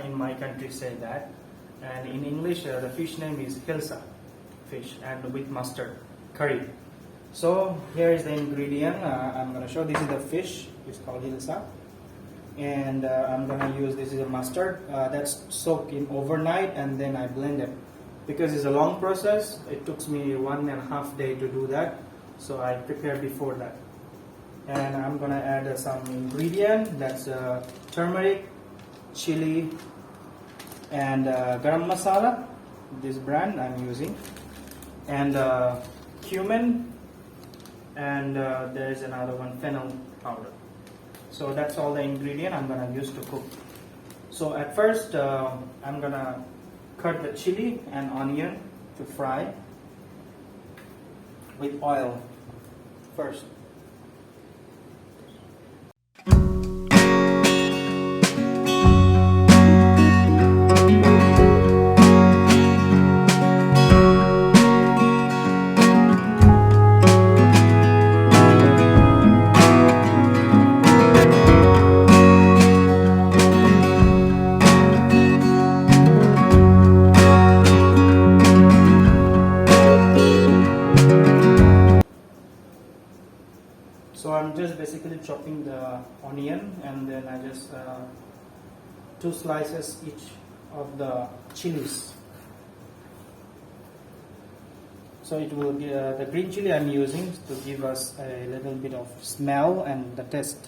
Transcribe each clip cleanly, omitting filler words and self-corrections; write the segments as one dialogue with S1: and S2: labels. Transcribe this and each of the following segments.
S1: in my country say that, and in English the fish name is Hilsa fish, and with mustard curry. So here is the ingredient. I'm gonna show. This is the fish. It's called Hilsa, and I'm gonna use, this is a mustard that's soaked in overnight, and then I blend it. Because it's a long process, it took me 1.5 days to do that, so I prepared before that. And I'm gonna add some ingredient, that's turmeric, chili, and garam masala, this brand I'm using, and cumin, and there is another one, fennel powder. So that's all the ingredient I'm gonna use to cook. So at first I'm gonna cut the chili and onion to fry with oil first. So I'm just basically chopping the onion, and then I just 2 slices each of the chilies. So it will be the green chili I'm using to give us a little bit of smell and the taste.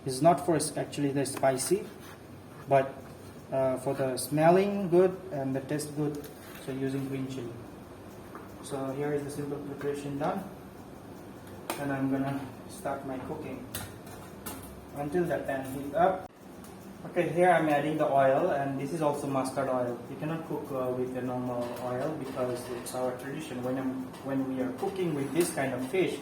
S1: It's not for actually the spicy, but for the smelling good and the taste good. So using green chili. So here is the simple preparation done. And I'm gonna start my cooking until the pan heats up. Okay, here I'm adding the oil, and this is also mustard oil. You cannot cook with the normal oil because it's our tradition. When we are cooking with this kind of fish,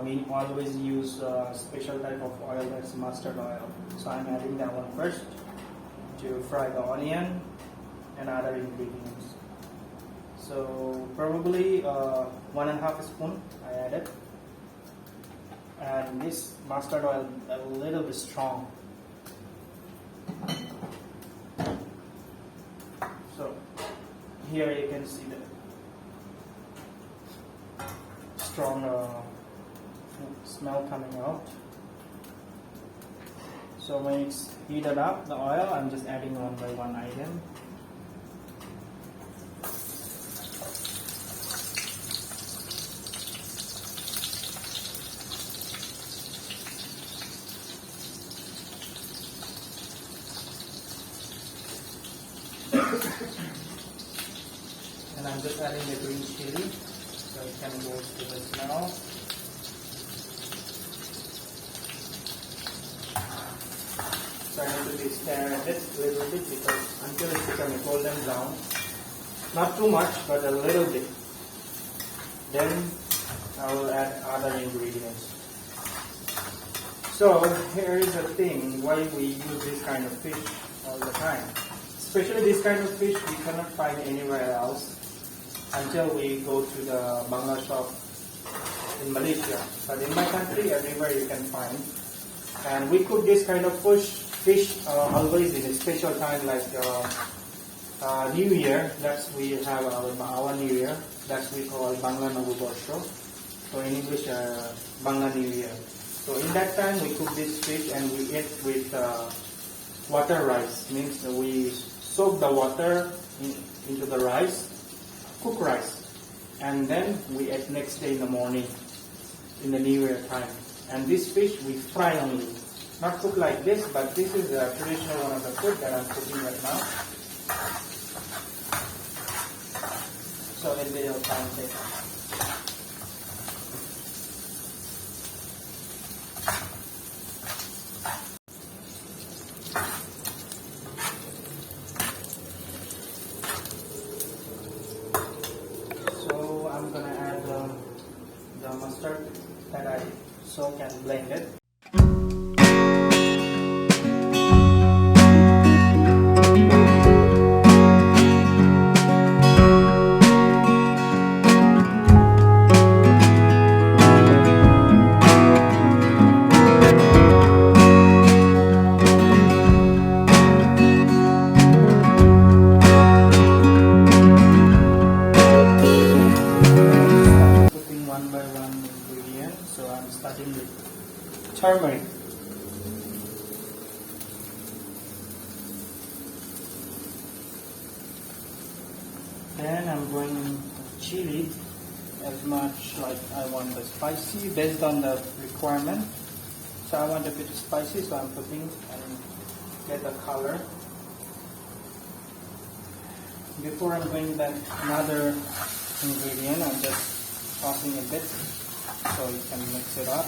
S1: we always use a special type of oil, that's mustard oil. So I'm adding that one first to fry the onion and other ingredients. So probably 1.5 spoon I added, and this mustard oil a little bit strong. So here you can see the strong smell coming out. So when it's heated up, the oil, I'm just adding one by one item. And I'm just adding the green chili so it can go to the smell. So I need to be stir it a little bit because until it becomes golden brown. Not too much, but a little bit. Then I will add other ingredients. So here is the thing why we use this kind of fish all the time. Especially this kind of fish we cannot find anywhere else until we go to the Bangla shop in Malaysia. But in my country, everywhere you can find. And we cook this kind of fish always in a special time like New Year. That's we have our New Year. That's we call Bangla Novuborsho. So in English, Bangla New Year. So in that time we cook this fish and we eat with water rice. Means that we soak the water into the rice, cook rice, and then we eat next day in the morning in the New Year time. And this fish we fry only, not cook like this, but this is the traditional one of the food that I'm cooking right now. So in the time take. I'm gonna add the mustard that I soak and blended. turmeric. Then I'm going chili as much like I want the spicy based on the requirement. So I want a bit spicy, so I'm putting and get the color. Before I'm going back another ingredient, I'm just tossing a bit so you can mix it up.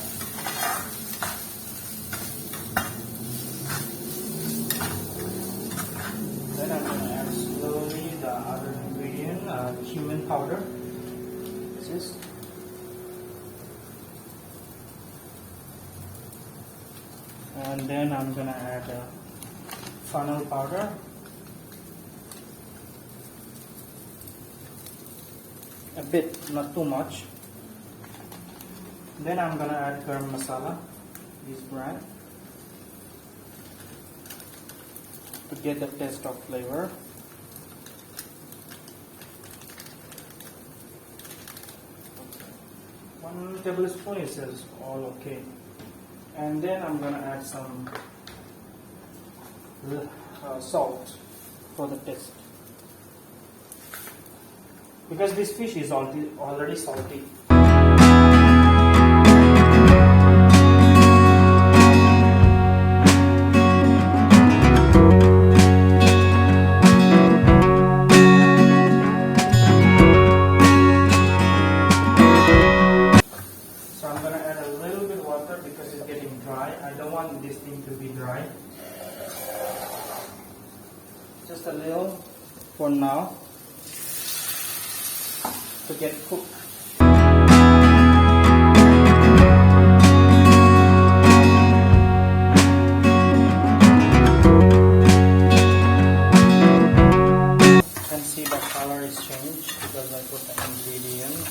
S1: Then I'm going to add slowly the other ingredient, cumin powder. This is. And then I'm going to add fennel powder. A bit, not too much. Then I'm going to add garam masala, this brand, to get the taste of flavor. One tablespoon is all okay. And then I'm going to add some salt for the taste. Because this fish is already salty. So I'm going to add a little bit water because it's getting dry. I don't want this thing to be dry. Just a little for now, to get cooked. You can see the color is changed because I put the ingredient.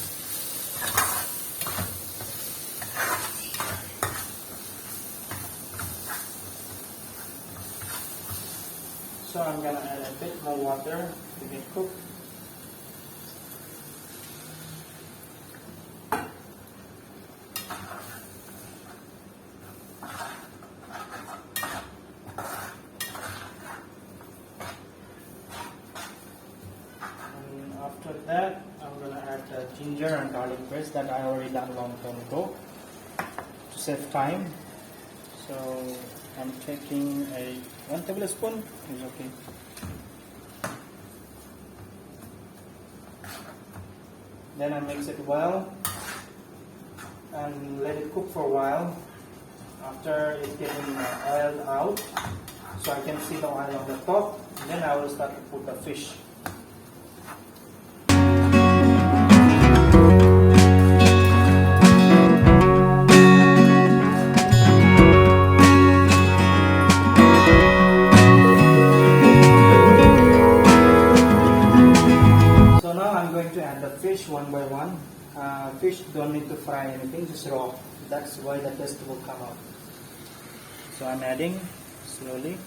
S1: So I'm gonna add a bit more water to get cooked. After that, I'm going to add the ginger and garlic paste that I already done long time ago to save time. So I'm taking a 1 tablespoon is okay. Then I mix it well and let it cook for a while. After it's getting oiled out, so I can see the oil on the top, then I will start to put the fish. Fish one by one. Fish don't need to fry anything, just raw. That's why the taste will come out. So I'm adding slowly.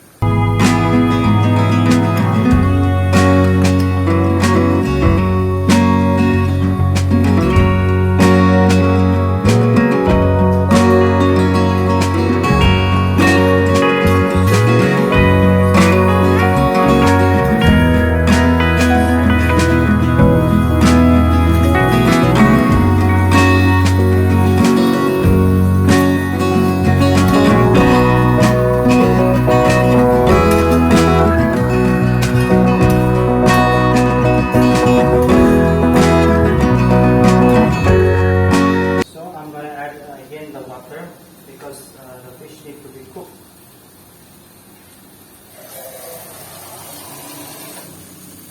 S1: Because the fish need to be cooked.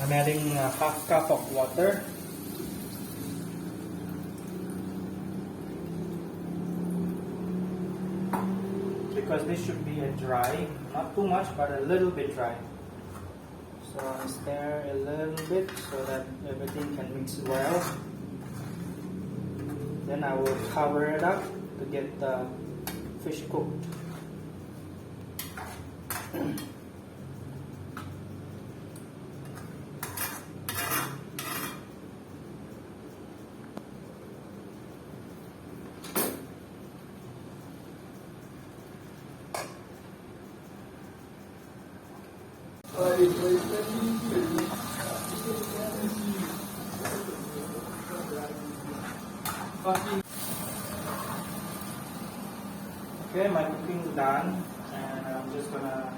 S1: I'm adding a half cup of water. Because this should be a dry, not too much, but a little bit dry. So I stir a little bit so that everything can mix well. Then I will cover it up to get the fish cooked. Okay, my cooking is done, and I'm just gonna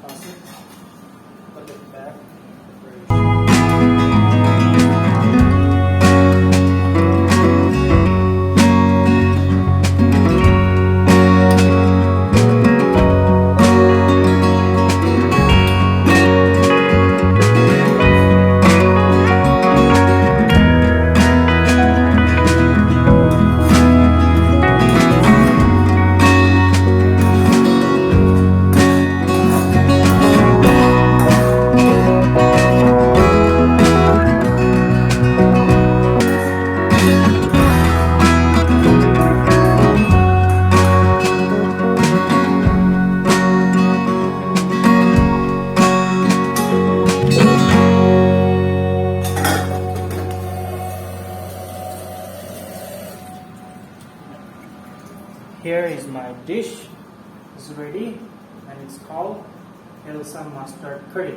S1: toss it, put it back. Here is my dish. It's ready, and it's called Hilsa mustard curry.